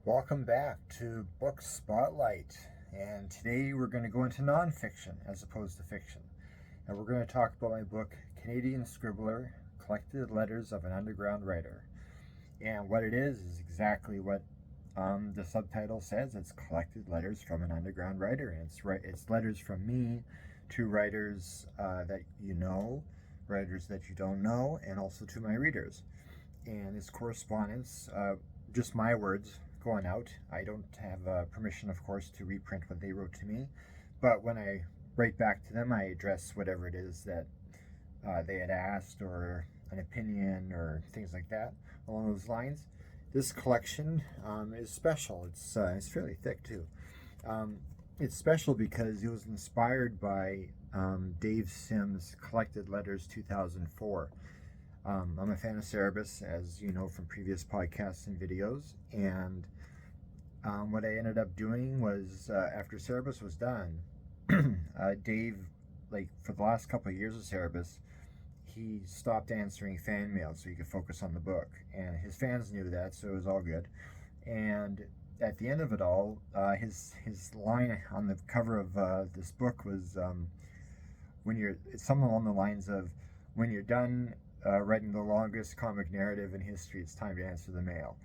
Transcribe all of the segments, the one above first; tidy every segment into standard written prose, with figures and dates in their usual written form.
Welcome back to Book Spotlight, and today we're going to go into nonfiction as opposed to fiction. And we're going to talk about my book, Canadian Scribbler, Collected Letters of an Underground Writer. And what it is exactly what the subtitle says. It's collected letters from an underground writer, and it's letters from me to writers that you know, writers that you don't know, and also to my readers. And it's correspondence, just my words going out. I don't have permission, of course, to reprint what they wrote to me, but when I write back to them, I address whatever it is that they had asked, or an opinion, or things like that along those lines. This collection is special. It's fairly thick too. It's special because it was inspired by Dave Sim's Collected Letters 2004. I'm a fan of Cerebus, as you know from previous podcasts and videos, and what I ended up doing was, after Cerebus was done, Dave, like for the last couple of years of Cerebus, he stopped answering fan mail so he could focus on the book, and his fans knew that, so it was all good. And at the end of it all, his line on the cover of this book was, it's something along the lines of, when you're done writing the longest comic narrative in history, it's time to answer the mail.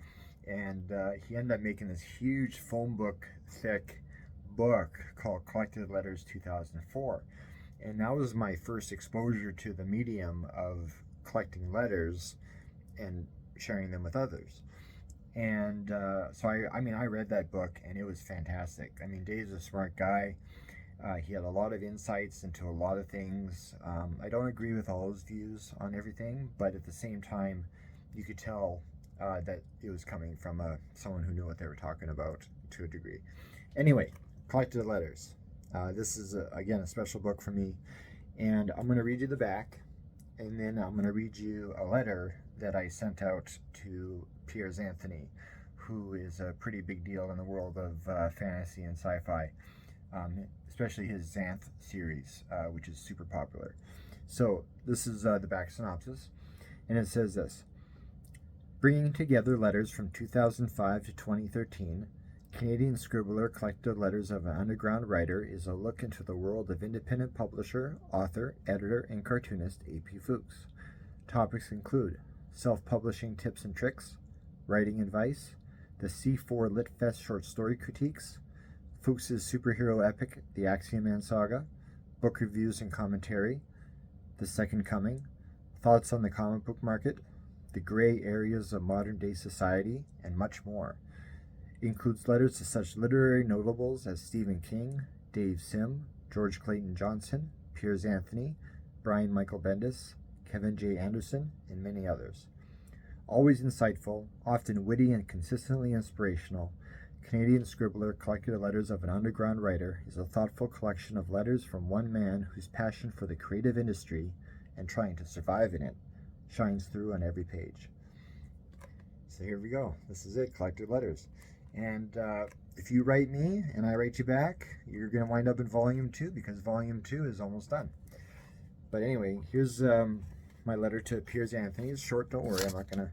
And he ended up making this huge phone book thick book called Collected Letters 2004. And that was my first exposure to the medium of collecting letters and sharing them with others. And so I read that book, and it was fantastic. I mean, Dave's a smart guy. He had a lot of insights into a lot of things. I don't agree with all his views on everything, but at the same time, you could tell that it was coming from someone who knew what they were talking about to a degree. Anyway, Collected Letters. This is, again, a special book for me, and I'm going to read you the back, and then I'm going to read you a letter that I sent out to Piers Anthony, who is a pretty big deal in the world of fantasy and sci-fi. Especially his Xanth series, which is super popular. So this is the back synopsis, and it says this: bringing together letters from 2005 to 2013, Canadian Scribbler Collected Letters of an Underground Writer is a look into the world of independent publisher, author, editor, and cartoonist A.P. Fuchs. Topics include self-publishing tips and tricks, writing advice, the C4 Litfest short story critiques, Fuchs' superhero epic, the Axiom-man Saga, book reviews and commentary, The Second Coming, thoughts on the comic book market, the gray areas of modern-day society, and much more. It includes letters to such literary notables as Stephen King, Dave Sim, George Clayton Johnson, Piers Anthony, Brian Michael Bendis, Kevin J. Anderson, and many others. Always insightful, often witty and consistently inspirational, Canadian Scribbler Collected Letters of an Underground Writer is a thoughtful collection of letters from one man whose passion for the creative industry and trying to survive in it shines through on every page. So here we go. This is it, Collected Letters. And if you write me and I write you back, you're going to wind up in Volume 2, because Volume 2 is almost done. But anyway, here's my letter to Piers Anthony. It's short, don't worry. I'm not going to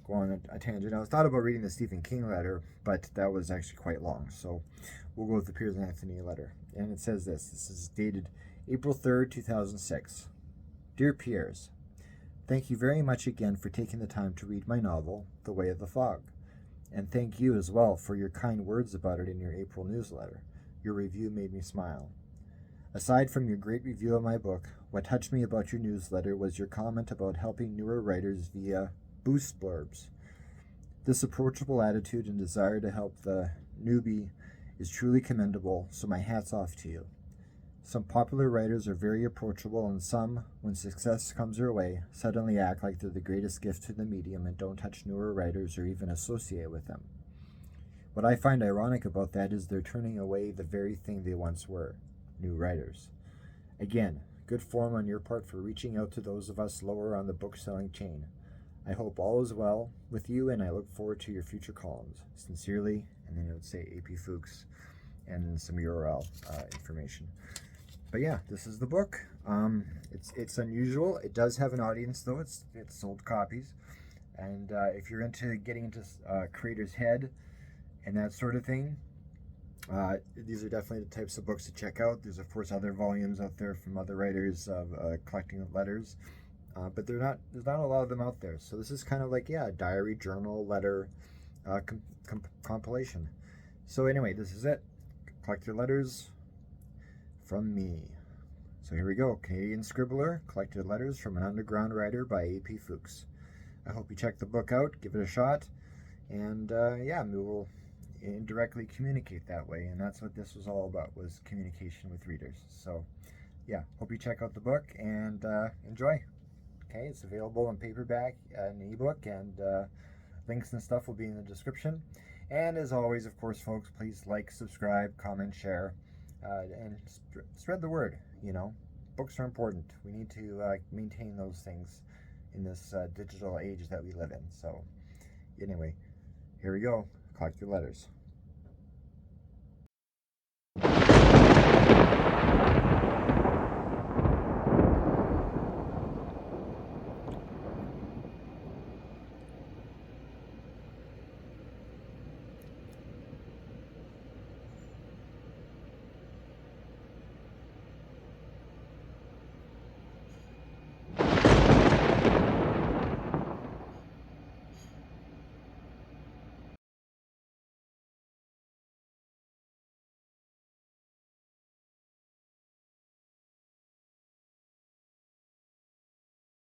go on a tangent. I was thought about reading the Stephen King letter, but that was actually quite long, so we'll go with the Piers Anthony letter. And it says this. This is dated April 3rd, 2006. Dear Piers, thank you very much again for taking the time to read my novel, The Way of the Fog. And thank you as well for your kind words about it in your April newsletter. Your review made me smile. Aside from your great review of my book, what touched me about your newsletter was your comment about helping newer writers via boost blurbs. This approachable attitude and desire to help the newbie is truly commendable, so my hat's off to you. Some popular writers are very approachable, and some, when success comes their way, suddenly act like they're the greatest gift to the medium and don't touch newer writers or even associate with them. What I find ironic about that is they're turning away the very thing they once were, new writers. Again, good form on your part for reaching out to those of us lower on the book-selling chain. I hope all is well with you, and I look forward to your future columns. Sincerely, and then it would say A.P. Fuchs and some URL information. But yeah, this is the book. It's unusual. It does have an audience, though. It's sold copies. And if you're into getting into creator's head, and that sort of thing. These are definitely the types of books to check out. There's of course other volumes out there from other writers of collecting letters, but there's not a lot of them out there. So this is kind of like, yeah, diary, journal, letter compilation. So anyway, this is it. Collect your letters from me. So here we go. Canadian Scribbler, Collected Letters from an Underground Writer by A.P. Fuchs. I hope you check the book out, give it a shot, and yeah, we will indirectly communicate that way, and that's what this was all about, was communication with readers. So yeah, hope you check out the book and enjoy. Okay, it's available in paperback and ebook, and links and stuff will be in the description. And as always, of course, folks, please like, subscribe, comment, share, and spread the word. You know, books are important. We need to maintain those things in this digital age that we live in. So anyway, here we go. Collect your letters.